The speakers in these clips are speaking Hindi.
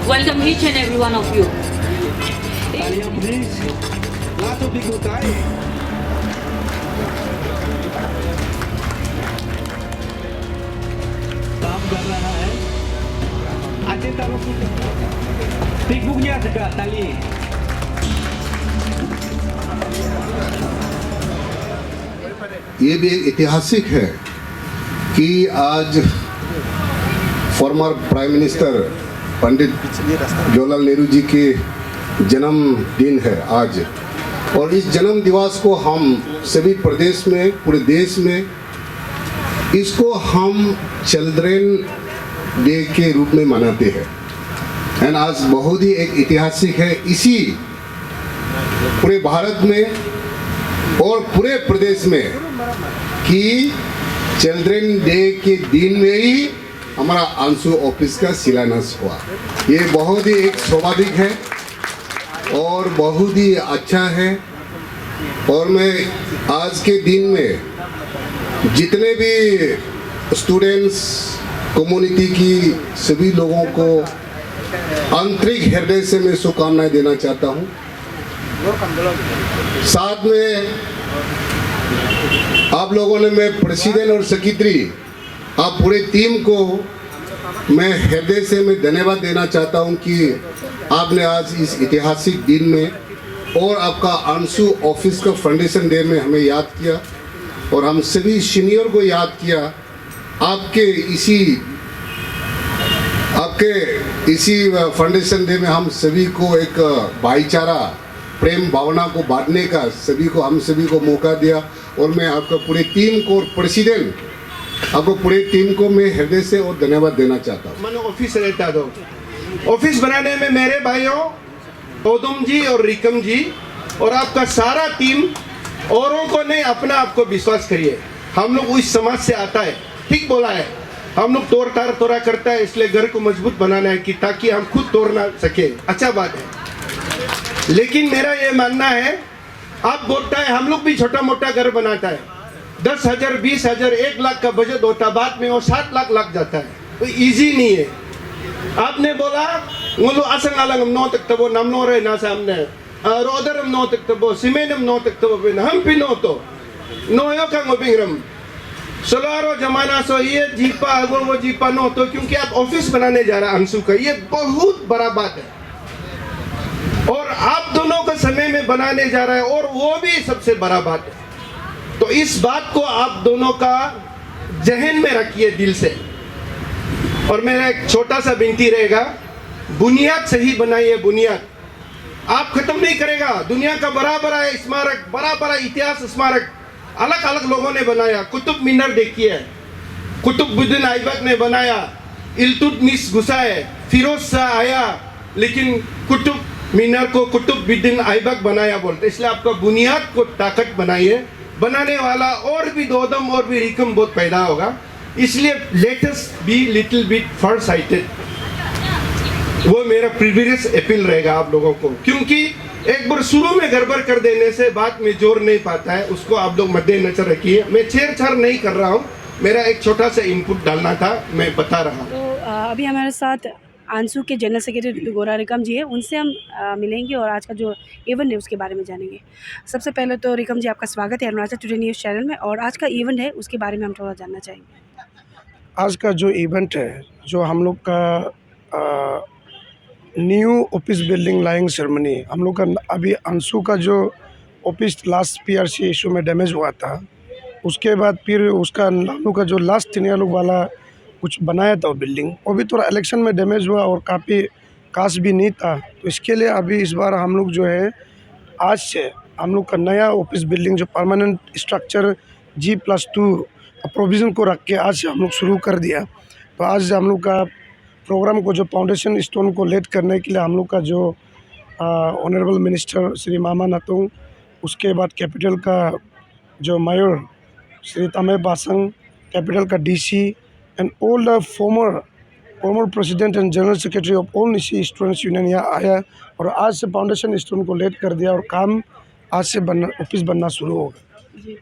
welcome each and every one of you. Talia, please. Lot of big tayo. काम कर रहा है आते तालो टिकबुकnya tegak tali. ये भी ऐतिहासिक है कि आज former prime minister Pandit Jawaharlal Nehru ji के जन्मदिन है आज, और इस जन्म दिवस को हम सभी प्रदेश में, पूरे देश में इसको हम चिल्ड्रेन डे के रूप में मनाते हैं। एंड आज बहुत ही एक ऐतिहासिक है, इसी पूरे भारत में और पूरे प्रदेश में कि चिल्ड्रेन डे के दिन में ही हमारा अंशु ऑफिस का शिलान्यास हुआ। ये बहुत ही एक स्वाभाविक है और बहुत ही अच्छा है। और मैं आज के दिन में जितने भी स्टूडेंट्स कम्युनिटी की सभी लोगों को आंतरिक हृदय से मैं शुभकामनाएं देना चाहता हूं। साथ में आप लोगों ने, मैं प्रेसिडेंट और सेक्रेटरी, आप पूरे टीम को मैं हृदय से मैं धन्यवाद देना चाहता हूं कि आपने आज इस ऐतिहासिक दिन में और आपका अंशु ऑफिस का फाउंडेशन डे में हमें याद किया, और हम सभी सीनियर को याद किया। आपके इसी फाउंडेशन डे में हम सभी को एक भाईचारा, प्रेम भावना को बांटने का हम सभी को मौका दिया। और मैं आपका पूरे टीम को और प्रेसिडेंट, आपको पूरे टीम को मैं हृदय से और धन्यवाद देना चाहता हूँ। मैंने ऑफिस रहता दो, ऑफिस बनाने में मेरे भाइयों गौतम जी और रिकम जी और आपका सारा टीम, औरों को नहीं अपना आपको विश्वास करिए। हम लोग उस समाज से आता है, ठीक बोला है, हम लोग तोड़ा करता है, इसलिए घर को मजबूत बनाना है कि ताकि हम खुद तोड़ ना सके। अच्छा बात है, लेकिन मेरा ये मानना है, आप बोलता है हम लोग भी छोटा मोटा घर बनाता है, 10,000 20,000 1 लाख का बजट होता, बाद में वो 7 लाख लग जाता है, तो इजी नहीं है। आपने बोला ngulu asang alang am no tak tabo nam no re na samne roder am no tak tabo simen am no tak tabo bin ham pinoto no yo ka ngobingram solaro जमाना सो ये जीपा अगो वो जीपा नो, तो क्योंकि आप ऑफिस बनाने जा रहे हैं अंशु का, ये बहुत बड़ा बात है और आप दोनों का समय में बनाने जा रहा है, और वो भी सबसे बड़ा बात है। तो इस बात को आप दोनों का जहन में रखिए दिल से। और मेरा एक छोटा सा विनती रहेगा, बुनियाद सही बनाइए। बुनियाद आप खत्म नहीं करेगा। दुनिया का बड़ा बड़ा स्मारक, बड़ा बड़ा इतिहास स्मारक अलग अलग लोगों ने बनाया। कुतुब मीनार देखिए, कुतुबुद्दीन ऐबक ने बनाया, इल्तुतमिश घुसा है, फिरोज शाह आया, लेकिन कुतुब मीनार को कुतुबुद्दीन ऐबक बनाया बोलते। इसलिए आपका बुनियाद को ताकत बनाइए। बनाने वाला और भी दोदम और भी रिकम बहुत पैदा होगा, इसलिए latest be little bit far sighted. वो मेरा प्रीवियस अपील रहेगा आप लोगों को, क्योंकि एक बार शुरू में गड़बड़ कर देने से बाद में जोर नहीं पाता है, उसको आप लोग मद्देनजर रखिए। मैं छेड़छाड़ नहीं कर रहा हूँ, मेरा एक छोटा सा इनपुट डालना था, मैं बता रहा हूँ। तो अभी हमारे साथ अंशु के जनरल सेक्रेटरी गोरा रिकम जी है, उनसे हम मिलेंगे और आज का जो इवेंट है उसके बारे में जानेंगे। सबसे पहले तो रिकम जी आपका स्वागत है अरुणाचल टुडे न्यूज़ चैनल में, और आज का इवेंट है उसके बारे में हम थोड़ा जानना चाहेंगे। आज का जो इवेंट है, जो हम लोग का new office building lying ceremony, हम लोग का अभी अंशु का जो ऑफिस लास्ट पीआरसी इशू में डैमेज हुआ था, उसके बाद फिर उसका हम लोग का जो लास्ट 3 ईयर वाला कुछ बनाया था वो बिल्डिंग, वो भी थोड़ा इलेक्शन में डैमेज हुआ और काफ़ी काश भी नहीं था। तो इसके लिए अभी इस बार हम लोग जो है आज से हम लोग का नया ऑफिस बिल्डिंग जो परमानेंट स्ट्रक्चर G+2 प्रोविज़न को रख के आज से हम लोग शुरू कर दिया। तो आज हम लोग का प्रोग्राम को जो फाउंडेशन स्टोन को लेट करने के लिए हम लोग का जो ऑनरेबल मिनिस्टर श्री मामा नातुंग, उसके बाद कैपिटल का जो मेयर श्री तमे बासंग, कैपिटल का DC and all the former president and general secretary of all Nishi students union यहाँ आया और आज से फाउंडेशन स्टोन को लेट कर दिया और काम आज से ऑफिस बनना शुरू होगा। जी।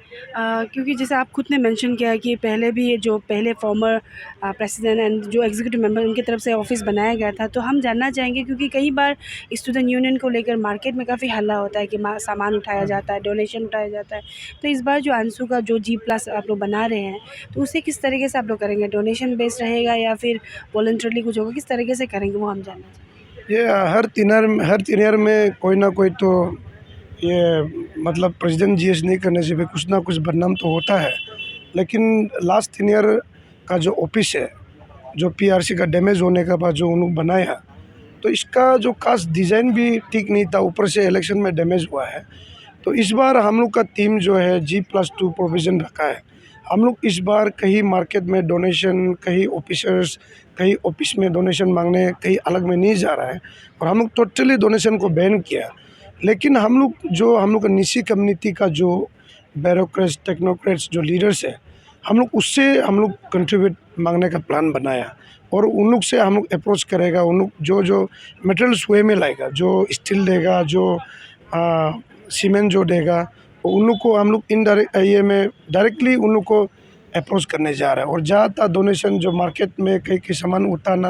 क्योंकि जैसे आप खुद ने मेंशन किया कि पहले भी जो पहले फॉर्मर प्रेसिडेंट एंड जो एग्जीक्यूटिव मेंबर उनकी तरफ से ऑफिस बनाया गया था, तो हम जानना चाहेंगे क्योंकि कई बार स्टूडेंट यूनियन को लेकर मार्केट में काफ़ी हल्ला होता है कि सामान उठाया जाता है, डोनेशन उठाया जाता है। तो इस बार जो अंशु का जो G+ आप लोग बना रहे हैं, तो उसे किस तरीके से आप लोग करेंगे? डोनेशन बेस्ड रहेगा या फिर वॉलंटरली कुछ होगा? किस तरीके से करेंगे वो हम जानना चाहेंगे। ये हर तीन ईयर में कोई ना कोई तो ये मतलब प्रेसिडेंट जीएस नहीं करने से भी कुछ ना कुछ बदनाम तो होता है। लेकिन लास्ट 3 ईयर का जो ऑफिस है, जो पीआरसी का डैमेज होने के बाद जो उन्होंने बनाया, तो इसका जो कास्ट डिज़ाइन भी ठीक नहीं था, ऊपर से इलेक्शन में डैमेज हुआ है। तो इस बार हम लोग का टीम जो है G+2 प्रोविज़न रखा है। हम लोग इस बार कहीं मार्केट में डोनेशन, कहीं ऑफिसर्स, कहीं ऑफिस में डोनेशन मांगने, कहीं अलग में नहीं जा रहा है और हम लोग टोटली डोनेशन को बैन किया। लेकिन हम लोग का निजी कम्युनिटी का जो ब्यूरोक्रेट्स, टेक्नोक्रेट्स जो लीडर्स है, हम लोग कंट्रीब्यूट मांगने का प्लान बनाया और उन लोग से हम लोग अप्रोच करेगा। उन लोग जो मटेरियल्स वे में लाएगा, जो स्टील देगा, जो सीमेंट जो देगा, उन लोग को हम लोग इनडायरेक्ट ये में डायरेक्टली उन लोग को अप्रोच करने जा रहा है। और ज़्यादातर डोनेशन जो मार्केट में कई सामान उठाना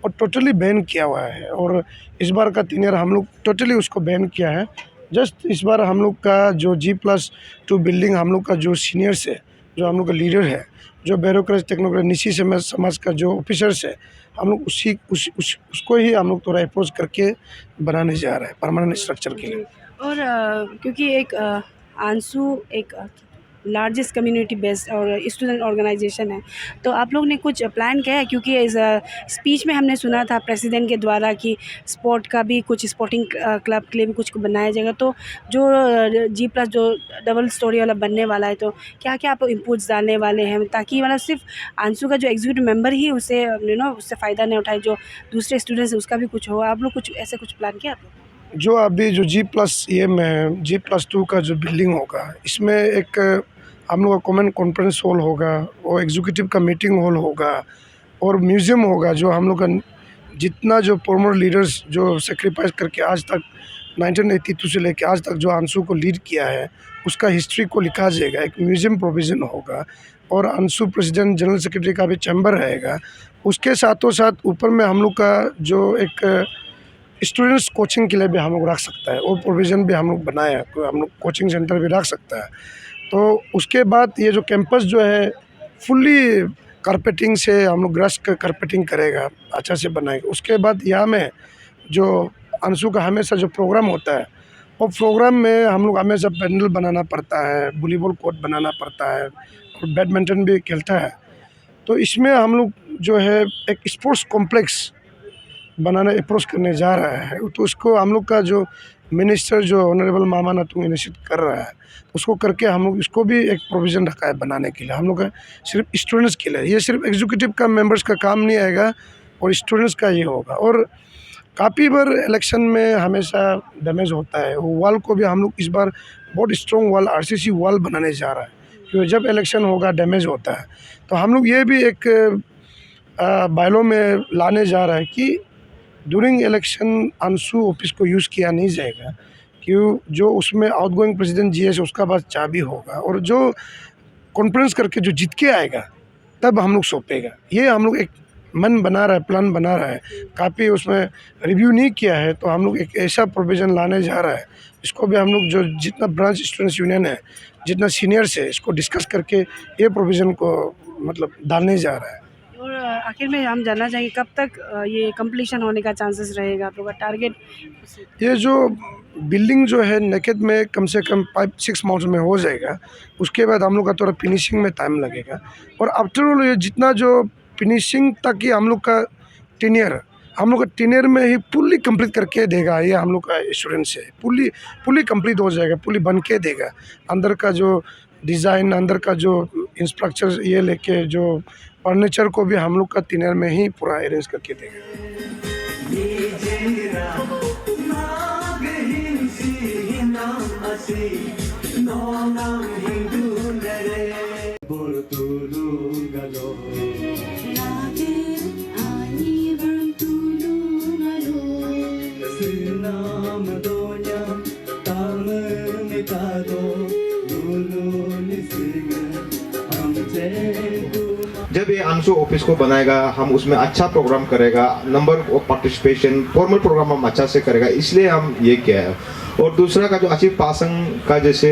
और टोटली बैन किया हुआ है। और इस बार का 3 ईयर हम लोग टोटली उसको बैन किया है। जस्ट इस बार हम लोग का जो G+2 बिल्डिंग, हम लोग का जो सीनियर्स है, जो हम लोग का लीडर है, जो ब्यूरोक्रेट, टेक्नोक्रेट, निजी समाज का जो ऑफिसर्स है, हम लोग उसको ही हम लोग थोड़ा अप्रोच करके बनाने जा रहे हैं परमानेंट स्ट्रक्चर के लिए। और क्योंकि एक आंसू एक लार्जेस्ट कम्युनिटी बेस्ड और स्टूडेंट ऑर्गेनाइजेशन है, तो आप लोग ने कुछ प्लान किया है? क्योंकि इस स्पीच में हमने सुना था प्रेसिडेंट के द्वारा कि स्पोर्ट का भी कुछ स्पोर्टिंग क्लब के लिए भी कुछ बनाया जाएगा। तो जो G+ जो डबल स्टोरी वाला बनने वाला है, तो क्या क्या आप इनपुट्स डालने वाले हैं ताकि मतलब सिर्फ आंसू का जो एग्जीक्यूटिव मेंबर ही उसे उससे फ़ायदा नहीं उठाए, जो दूसरे स्टूडेंट्स उसका भी कुछ हो? आप लोग कुछ ऐसे कुछ प्लान किया आप लोग? जो अभी जो G+ ये में G+2 का जो बिल्डिंग होगा, इसमें एक हम लोग का कॉमन कॉन्फ्रेंस हॉल होगा और एग्जीक्यूटिव का मीटिंग हॉल होगा और म्यूज़ियम होगा। जो हम लोग का जितना जो फॉर्मर लीडर्स जो सेक्रीफाइस करके आज तक 1982 से लेकर आज तक जो अंशु को लीड किया है, उसका हिस्ट्री को लिखा जाएगा। एक म्यूज़ियम प्रोविज़न होगा और अंशु प्रेसिडेंट जनरल सेक्रेटरी का भी चैम्बर रहेगा। उसके साथों साथ ऊपर में हम लोग का जो एक स्टूडेंट्स कोचिंग के लिए भी हम लोग रख सकता है, वो प्रोविज़न भी हम लोग बनाया है। हम लोग कोचिंग सेंटर भी रख सकता है। तो उसके बाद ये जो कैंपस जो है फुल्ली कारपेटिंग से हम लोग ग्रास का कारपेटिंग करेगा, अच्छा से बनाएगा। उसके बाद यहाँ में जो अंशु का हमेशा जो प्रोग्राम होता है, वो प्रोग्राम में हम लोग हमेशा पैनल बनाना पड़ता है, वॉलीबॉल कोर्ट बनाना पड़ता है और बैडमिंटन भी खेलता है। तो इसमें हम लोग जो है एक स्पोर्ट्स कॉम्प्लेक्स बनाना अप्रोच करने जा रहा है। तो उसको हम लोग का जो मिनिस्टर जो ऑनरेबल मामा नातुंग इनिशिएट कर रहा है, उसको करके हम लोग इसको भी एक प्रोविज़न रखा है बनाने के लिए। हम लोग का सिर्फ स्टूडेंट्स के लिए, ये सिर्फ एग्जीक्यूटिव का मेंबर्स का काम नहीं आएगा और स्टूडेंट्स का ये होगा। और काफ़ी बार इलेक्शन में हमेशा डैमेज होता है, वो वॉल को भी हम लोग इस बार बहुत स्ट्रॉन्ग वॉल RCC वॉल बनाने जा रहा है, क्योंकि जब इलेक्शन होगा डैमेज होता है। तो हम लोग ये भी एक बायलॉ में लाने जा रहा है कि ड्यूरिंग इलेक्शन अंशु ऑफिस को यूज़ किया नहीं जाएगा, क्यों जो उसमें आउटगोइंग प्रेसिडेंट जीएस उसका पास चाबी होगा और जो कॉन्फ्रेंस करके जो जीत के आएगा तब हम लोग सौंपेगा। ये हम लोग एक मन बना रहा है, प्लान बना रहा है, काफ़ी उसमें रिव्यू नहीं किया है। तो हम लोग एक ऐसा प्रोविज़न लाने जा रहा है, इसको भी हम लोग जो जितना ब्रांच स्टूडेंट्स यूनियन है, जितना सीनियर्स है, इसको डिस्कस करके ये प्रोविज़न को मतलब डालने जा रहा है। और आखिर में हम जानना चाहिए कब तक ये कंप्लीशन होने का चांसेस रहेगा आप लोग का टारगेट? ये जो बिल्डिंग जो है नेकेड में कम से कम 5-6 मंथ्स में हो जाएगा। उसके बाद हम लोग का थोड़ा फिनिशिंग में टाइम लगेगा। और आफ्टर ऑल ये जितना जो फिनिशिंग तक ही हम लोग का टेनियर, हम लोग का टेनियर में ही फुल्ली कंप्लीट करके देगा। ये हम लोग का एश्योरेंस है, फुल्ली कंप्लीट हो जाएगा, फुल्ली बन के देगा। अंदर का जो डिज़ाइन, अंदर का जो इंफ्रास्ट्रक्चर ये लेके जो फर्नीचर को भी हम लोग का टेनियर में ही पूरा अरेंज करके देगा। Nam donya tam mikado lulu Anshu office को बनाएगा, हम उसमें अच्छा प्रोग्राम करेगा, number of participation formal programme हम अच्छा से करेगा, इसलिए हम ये किया है। और दूसरा का जो अचीव पासंग का जैसे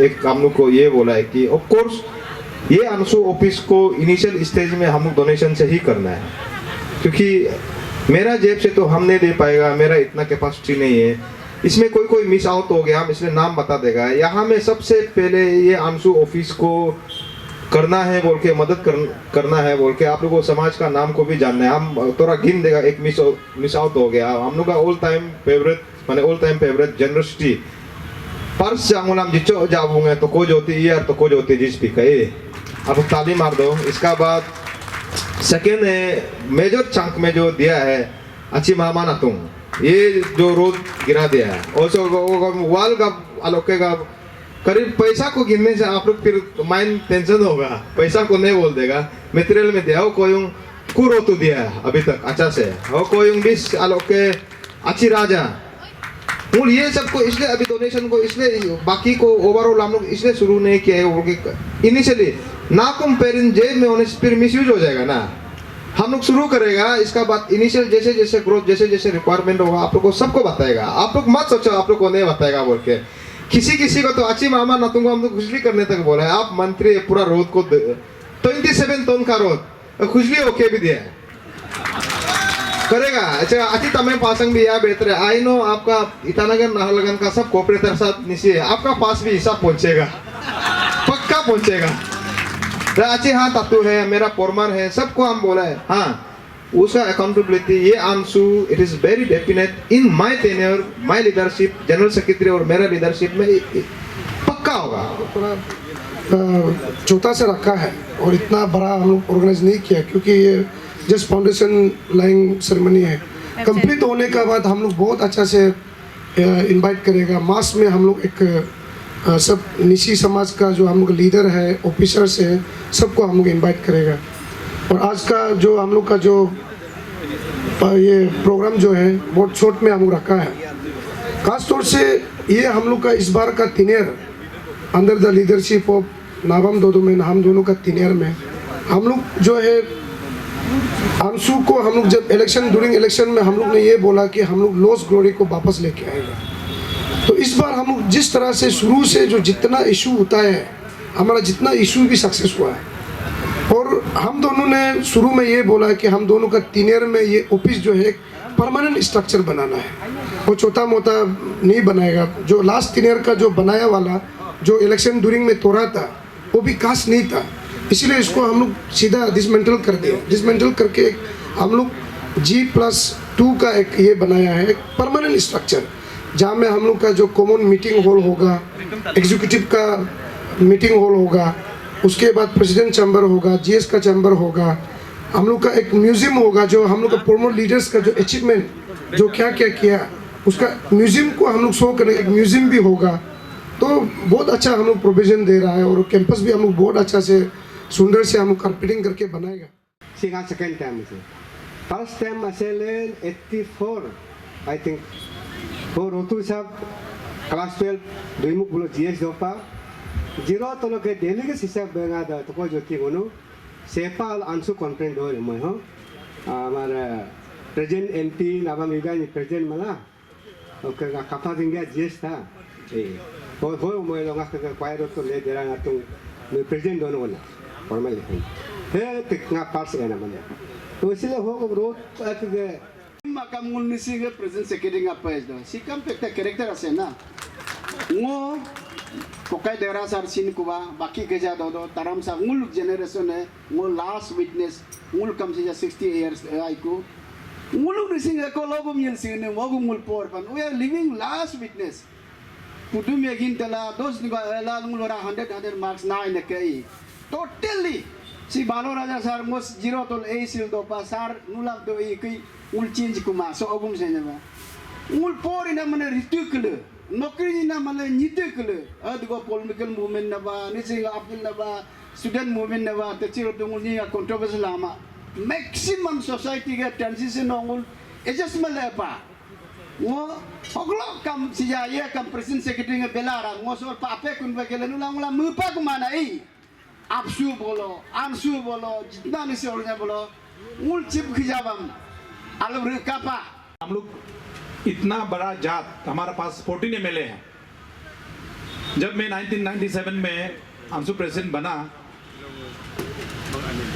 एक हम लोग को ये बोला है कि ऑफ कोर्स ये अंशु ऑफिस को इनिशियल स्टेज में हम लोग डोनेशन से ही करना है, क्योंकि मेरा जेब से तो हम नहीं दे पाएगा, मेरा इतना कैपेसिटी नहीं है, इसमें कोई मिस आउट हो गया हम इसलिए नाम बता देगा। यहाँ में सबसे पहले ये अंशु ऑफिस को करना है बोल के मदद करना है बोल के आप लोगों को समाज का नाम को भी जानना है। हम थोड़ा गिन देगा एक मिस आउट हो गया, हम लोग का all time favourite generosity purse जाऊंगा जिच्चो जाऊंगे तो को जोती यार तो को जोती जिस भी कहे आप ताली मार दो। इसका बाद सेकेंड है मेजर चंक में जो दिया है अच्छी मामा ना तुम ये जो रोड गिरा दिया है, और वाल का अलोकेगा करीब पैसा को गिनने से आप लोग फिर माइंड टेंशन होगा, पैसा को नहीं बोल देगा। मटेरियल में दिया हो कोई कुरो तो दिया है अभी तक अच्छा से, हो कोई डिश अलोके अच्छी राजा मूल ये सबको इसलिए अभी डोनेशन को इसलिए बाकी को ओवरऑल हम लोग इसलिए शुरू नहीं किया है इनिशियली ना कंपेरिजन जेब में होने से फिर मिसयूज हो जाएगा ना, हम लोग शुरू करेगा। इसका बाद इनिशियल जैसे जैसे ग्रोथ जैसे जैसे रिक्वायरमेंट होगा आप लोग को सबको बताएगा, आप लोग मत सोचो आप लोग को नहीं बताएगा बोल के। किसी को तो अच्छी मामा ना तुमको हम लोग खुजली करने तक बोला है, आप मंत्री पूरा रोड को 27 टन का रोड खुजली ओके भी दिया है करेगा। अच्छा अच्छी तमें पासंग भी या बेहतर है, आई नो आपका ईटानगर नाहरलगुन का सब कोऑपरेटर साथ नीचे है, आपका पास भी हिसाब पहुंचेगा पक्का पहुंचेगा। अच्छी हाँ तत्व है मेरा पोरमर है सबको हम बोला है, हाँ उसका अकाउंटेबिलिटी ये Anshu it is very definite in my tenure my leadership general secretary और मेरा लीडरशिप में पक्का होगा। थोड़ा छोटा से रखा है और इतना बड़ा हम लोग ऑर्गेनाइज नहीं किया क्योंकि ये जस्ट फाउंडेशन लाइंग सेरेमनी है। कंप्लीट होने के बाद हम लोग बहुत अच्छा से इनवाइट करेगा मास में, हम लोग एक सब निशी समाज का जो हम लोग लीडर है ऑफिसर्स है सबको हम लोग इनवाइट करेगा। और आज का जो हम लोग का जो ये प्रोग्राम जो है बहुत शॉर्ट में हम लोग रखा है, खास तौर से ये हम लोग का इस बार का तीनियर under the leadership of Nabam दोदोमेन हम दोनों का तीनियर में हम लोग जो है अंशु को हम लोग जब ड्यूरिंग इलेक्शन में हम लोग ने ये बोला कि हम लोग लॉस ग्लोरी को वापस लेके आएंगे। तो इस बार हम लोग जिस तरह से शुरू से जो जितना इशू होता है हमारा जितना इशू भी सक्सेस हुआ है, और हम दोनों ने शुरू में ये बोला कि हम दोनों का तीनियर में ये ऑफिस जो है एक परमानेंट स्ट्रक्चर बनाना है, वो छोटा मोटा नहीं बनाएगा। जो लास्ट तीनियर का जो बनाया वाला जो इलेक्शन ड्यूरिंग में तोड़ा था वो भी खास नहीं था, इसलिए इसको हम लोग सीधा डिसमेंटल कर दिया। डिसमेंटल करके हम लोग G+2 का एक ये बनाया है एक परमानेंट स्ट्रक्चर, जहाँ में हम लोग का जो कॉमन मीटिंग हॉल होगा, एग्जीक्यूटिव का मीटिंग हॉल होगा, उसके बाद प्रेसिडेंट चैम्बर होगा, GS का चैम्बर होगा, हम लोग का एक म्यूजियम होगा जो हम लोग का फॉर्मर लीडर्स का जो अचीवमेंट जो क्या क्या किया उसका म्यूजियम को हम लोग शो करें, एक म्यूजियम भी होगा। तो बहुत अच्छा हम लोग प्रोविजन दे रहा है और कैंपस भी हम लोग बहुत अच्छा से सुंदर से हम लोग कार्पेटिंग करके बनाएगा। सिंगा सेकंड टाइम से फर्स्ट टाइम असेलेन 84 आई थिंक हो रोतु सब क्लास 12 दुईमुख बोलो GS दोपा जीरो तो लोग डेली के हिसाब बेंगा दा तो को ज्योति गोनो सेपाल अंशु कॉन्फ्रेंस हो मैं हो हमारा प्रेजेंट MP नाबा मिगा नि प्रेजेंट मला ओके का कपा दिंगा GS था ए हो मैं लोग का क्वायर तो ले दे रहा तुम मैं प्रेजेंट दोनों वाला फॉर्मल है तिकना पास है ना मैंने तो इसलिए हो रोज के makam ngul nisi ke present secretary nga pes do sikam pekta character ase na ngo pokai dera sar sin kuba baki ke ja do taram sa ngul generation hai ngo last witness ngul kam se ja 60 years ai ko ngul nisi ko lobum yel sin ne mo ngul por pan we are living last witness putu me gin tala dos ni la ngul ora 100 marks na ne kai totally si balo raja sar mos zero tol a sil do pa sar nulam do e kai ul change kuma so ogum se neba ul por ina mane ritukle nokri ina mane nitukle adgo political movement naba nisinga apil naba student movement naba te chiro to ngul ni controversy lama maximum society ga transition ongul adjustment le pa ngo oglo kam siya ye kam president secretary nga belara ngo so pa ape kun ba kele nulang mu pa kumana आपसू बोलो आंसू बोलो जितना निसे ओढ़ने बोलो उल चिप खिजाबम आलू कापा। हम लोग इतना बड़ा जात हमारा पास 14 MLA है। जब मैं 1997 में अंशु प्रेसिडेंट बना,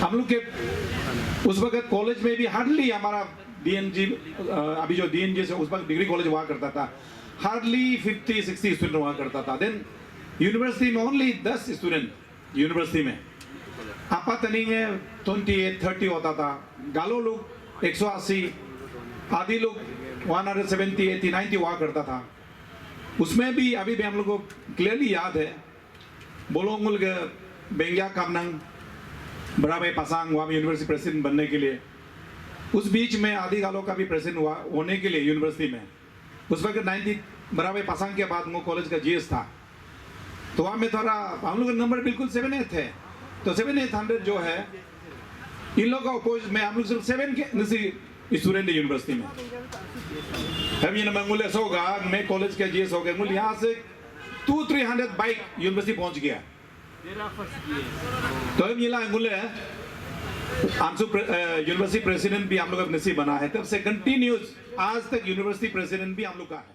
हम लोग के उस वक्त कॉलेज में भी हार्डली हमारा DNG अभी जो DNG से उस वक्त डिग्री कॉलेज हुआ करता था, हार्डली 50-60 स्टूडेंट हुआ करता था। देन यूनिवर्सिटी में ओनली 10 स्टूडेंट यूनिवर्सिटी में, आपातनी में 28-30 होता था। गालो लोग 180, आदि लोग 170, 80, 90 हुआ करता था। उसमें भी अभी भी हम लोग को क्लियरली याद है, बोलोंगुल के बेंगिया कामनंग बड़ा भाई पासांग वहाँ यूनिवर्सिटी प्रेसिडेंट बनने के लिए, उस बीच में आदि गालों का भी प्रेसिडेंट हुआ होने के लिए यूनिवर्सिटी में। उस वक्त 90 बड़ा भाई पासांग के बाद वो कॉलेज का GS था, तो वहाँ में थोड़ा हम लोग का नंबर बिल्कुल 7-8 है। तो 700-800 जो है इन लोगों का अपोज में हम लोग सिर्फ 7 के स्टूडेंट है यूनिवर्सिटी में। हम ये नंबर ऐसा होगा, मैं कॉलेज का GS हो गया, यहाँ से 200-300 बाइक यूनिवर्सिटी पहुँच गया। तो हम ये अंगुल है अंशु यूनिवर्सिटी प्रेसिडेंट भी हम लोग का नसीब बना है, तब से कंटिन्यूस आज तक यूनिवर्सिटी प्रेसिडेंट भी हम लोग का है।